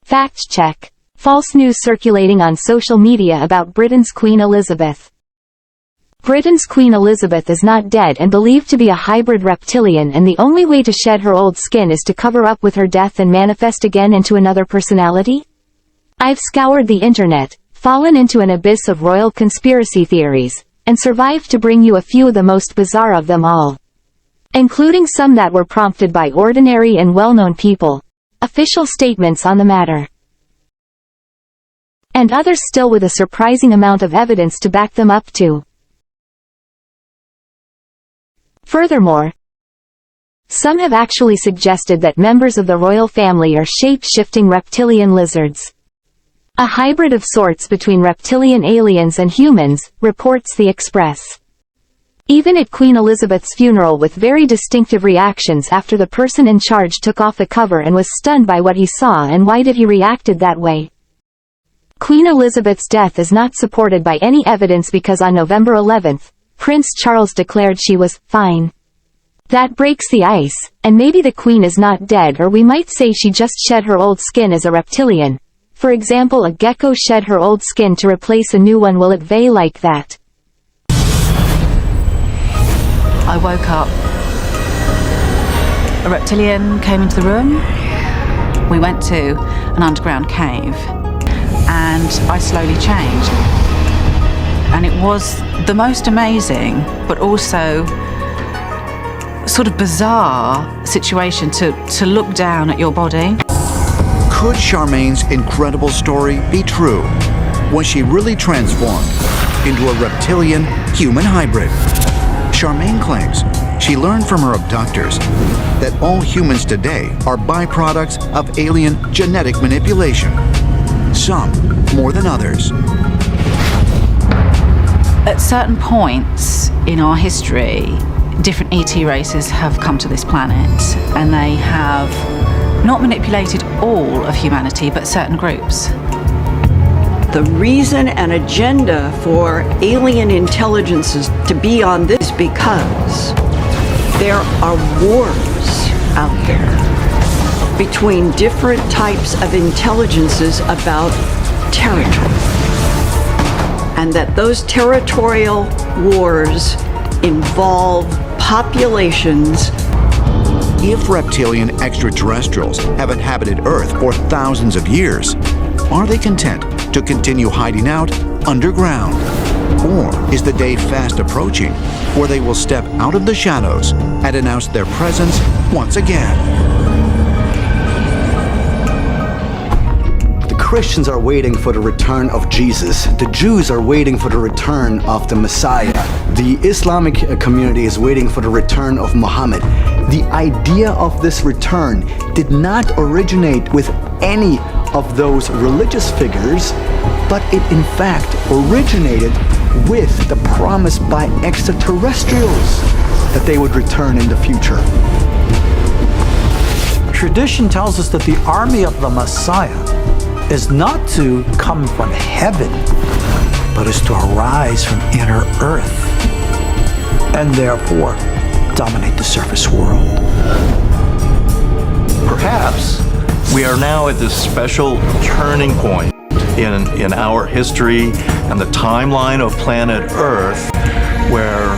Fact check. False news circulating on social media about Britain's Queen Elizabeth. Britain's Queen Elizabeth is not dead and believed to be a hybrid reptilian, and the only way to shed her old skin is to cover up with her death and manifest again into another personality? I've scoured the internet, fallen into an abyss of royal conspiracy theories, and survived to bring you a few of the most bizarre of them all. Including some that were prompted by ordinary and well-known people, official statements on the matter, and others still with a surprising amount of evidence to back them up too. Furthermore, some have actually suggested that members of the royal family are shape-shifting reptilian lizards. A hybrid of sorts between reptilian aliens and humans, reports The Express. Even at Queen Elizabeth's funeral, with very distinctive reactions after the person in charge took off the cover and was stunned by what he saw. And why did he reacted that way? Queen Elizabeth's death is not supported by any evidence because on November 11th, Prince Charles declared she was fine. That breaks the ice, and maybe the Queen is not dead, or we might say she just shed her old skin as a reptilian. For example, a gecko shed her old skin to replace a new one. Will it be like that? I woke up. A reptilian came into the room. We went to an underground cave, and I slowly changed. And it was the most amazing, but also sort of bizarre situation to look down at your body. Could Charmaine's incredible story be true? Was she really transformed into a reptilian human hybrid? Charmaine claims she learned from her abductors that all humans today are byproducts of alien genetic manipulation, some more than others. At certain points in our history, different ET races have come to this planet, and they have not manipulated all of humanity, but certain groups. The reason and agenda for alien intelligences to be on this because there are wars out there between different types of intelligences about territory, and that those territorial wars involve populations. If reptilian extraterrestrials have inhabited Earth for thousands of years, are they content to continue hiding out underground? Or is the day fast approaching where they will step out of the shadows and announce their presence once again? The Christians are waiting for the return of Jesus. The Jews are waiting for the return of the Messiah. The Islamic community is waiting for the return of Muhammad. The idea of this return did not originate with any of those religious figures, but it in fact originated with the promise by extraterrestrials that they would return in the future. Tradition tells us that the army of the Messiah is not to come from heaven, but is to arise from inner earth, and therefore dominate the surface world. Perhaps we are now at this special turning point in our history and the timeline of planet Earth, where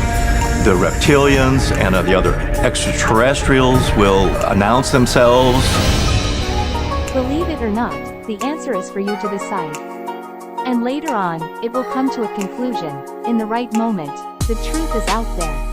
the reptilians and the other extraterrestrials will announce themselves. Believe it or not, the answer is for you to decide. And later on, it will come to a conclusion. In the right moment, the truth is out there.